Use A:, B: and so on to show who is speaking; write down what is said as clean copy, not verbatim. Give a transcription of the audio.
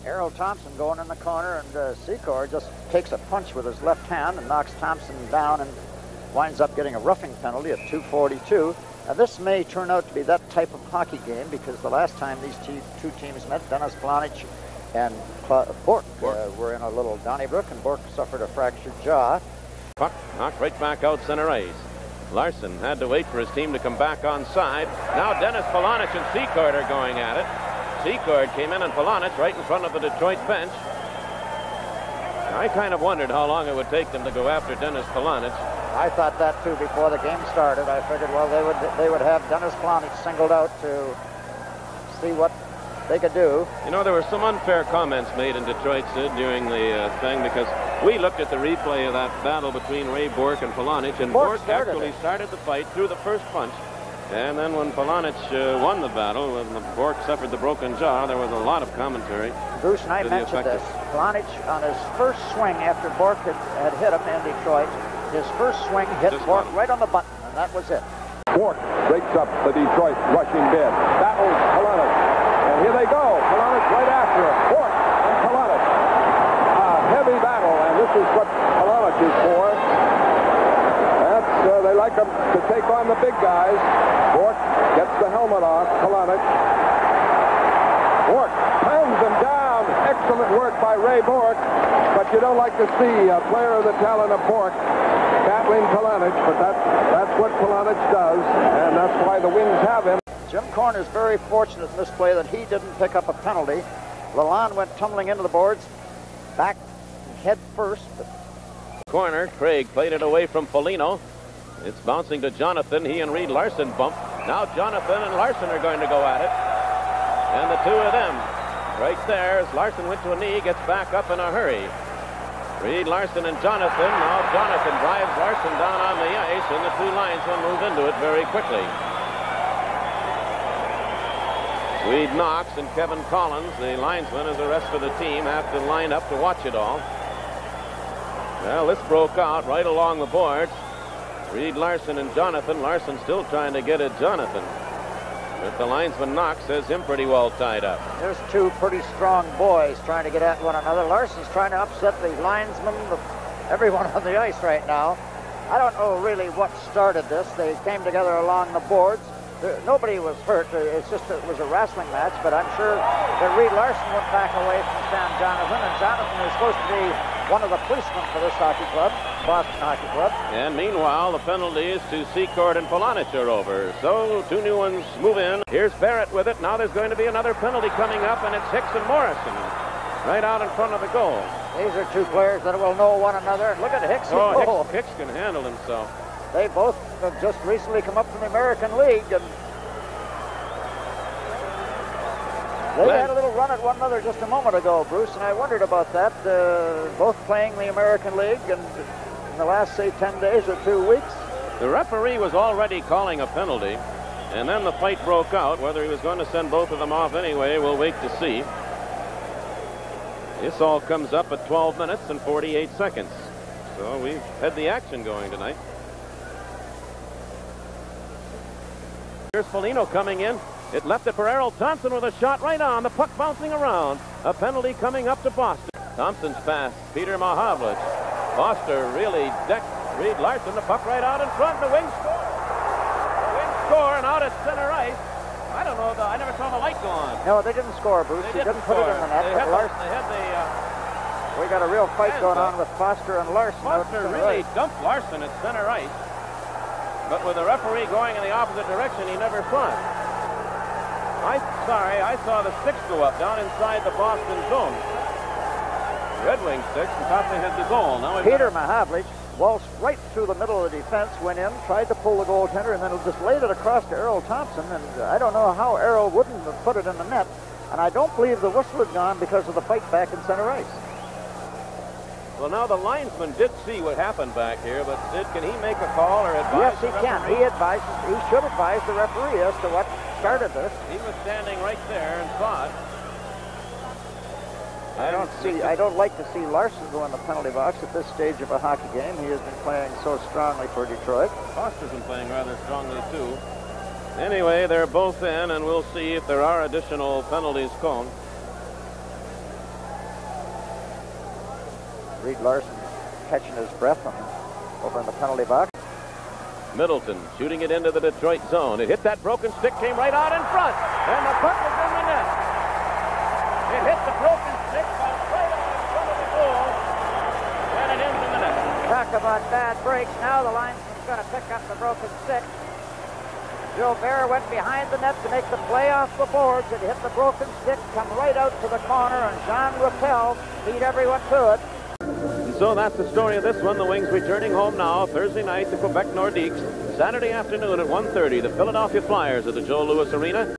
A: Errol Thompson going in the corner, and Secor just takes a punch with his left hand and knocks Thompson down and winds up getting a roughing penalty at 2:42. Now this may turn out to be that type of hockey game, because the last time these two teams met, Dennis Polonich and Bork were in a little Donnybrook, and Bork suffered a fractured jaw.
B: Puck knocked right back out center ice. Larson had to wait for his team to come back on side. Now Dennis Polonich and Secord are going at it. Secord came in and Polonich right in front of the Detroit bench. I kind of wondered how long it would take them to go after Dennis Polonich.
A: I thought that too before the game started. I figured, well, they would have Dennis Polonich singled out to see what they could do.
B: You know, there were some unfair comments made in Detroit, Sid, during the thing, because we looked at the replay of that battle between Ray Bork and Polonich, and Bork actually started the fight through the first punch. And then when Polonich won the battle, when Bork suffered the broken jaw, there was a lot of commentary.
A: Bruce and I mentioned this. Polonich, on his first swing after Bork had hit him in Detroit, his first swing hit Bork right on the button, and that was it.
C: Bork breaks up the Detroit rushing bid. Battles Polonich. And here they go. Polonich right after it. Bork and Polonich. A heavy battle, and this is what Polonich is for. They like them to take on the big guys. Bork gets the helmet off. Polonich. Bork pounds him down. Excellent work by Ray Bork. But you don't like to see a player of the talent of Bork battling Polonich, but that's what Polonich does, and that's why the Wings have him.
A: Jim Korn is very fortunate in this play that he didn't pick up a penalty. Lalonde went tumbling into the boards, back head first.
B: Corner, Craig played it away from Foligno. It's bouncing to Jonathan. He and Reed Larson bump. Now Jonathan and Larson are going to go at it. And the two of them right there, as Larson went to a knee, gets back up in a hurry. Reed Larson and Jonathan. Now Jonathan drives Larson down on the ice, and the two linesmen move into it very quickly. Swede Knox and Kevin Collins, the linesman, as the rest of the team have to line up to watch it all. Well, this broke out right along the boards. Reed Larson and Jonathan. Larson still trying to get at Jonathan, but the linesman Knox has him pretty well tied up.
A: There's two pretty strong boys trying to get at one another. Larson's trying to upset the linesman, everyone on the ice right now. I don't know really what started this. They came together along the boards. Nobody was hurt. It's just it was a wrestling match, but I'm sure that Reed Larson went back away from Sam Jonathan, and Jonathan is supposed to be one of the policemen for this hockey club, Boston Hockey Club.
B: And meanwhile, the penalties to Secord and Polonich are over. So two new ones move in. Here's Barrett with it. Now there's going to be another penalty coming up, and it's Hicks and Morrison right out in front of the goal.
A: These are two players that will know one another. Look at Hicks.
B: Oh, Hicks can handle himself.
A: They both have just recently come up from the American League, and they had a little run at one another just a moment ago, Bruce, and I wondered about that. Both playing the American League, and in the last, say, 10 days or 2 weeks.
B: The referee was already calling a penalty, and then the fight broke out. Whether he was going to send both of them off anyway, we'll wait to see. This all comes up at 12 minutes and 48 seconds. So we've had the action going tonight. Here's Foligno coming in. It left it for Errol Thompson with a shot right on. The puck bouncing around. A penalty coming up to Boston. Thompson's pass. Peter Mahavlich. Foster really decked Reed Larson. The puck right out in front. The Wings score. The Wings score, and out at center ice. I don't know. I never saw the light go on.
A: No, they didn't score, Bruce. They didn't put it in the net. We got a real fight going on with Foster and Larson.
B: Foster really dumped Larson at center ice. But with the referee going in the opposite direction, he never saw it. I saw the sticks go up down inside the Boston zone. Red Wing sticks, and thought they had the goal. Now
A: Peter Mahavlich waltzed right through the middle of the defense, went in, tried to pull the goaltender, and then just laid it across to Errol Thompson. And I don't know how Errol wouldn't have put it in the net. And I don't believe the whistle had gone because of the fight back in center ice.
B: Well, now the linesman did see what happened back here, but can he make a call or advise?
A: Yes, he can. He should advise the referee as to what started this.
B: He was standing right there and saw it.
A: I don't like to see Larson go in the penalty box at this stage of a hockey game. He has been playing so strongly for Detroit.
B: Foster's been playing rather strongly too. Anyway, they're both in, and we'll see if there are additional penalties called.
A: Reed Larson catching his breath over in the penalty box.
B: Middleton shooting it into the Detroit zone. It hit that broken stick, came right out in front, and the puck was in the net. It hit the broken stick, bounced right out in front of the goal, and it ends in the net.
A: Talk about bad breaks. Now the linesman's going to pick up the broken stick. Gilbert went behind the net to make the play off the boards. It hit the broken stick, come right out to the corner, and Jean Rappel beat everyone to it.
B: And so that's the story of this one. The Wings returning home now Thursday night to Quebec Nordiques. Saturday afternoon at 1:30, the Philadelphia Flyers at the Joe Louis Arena.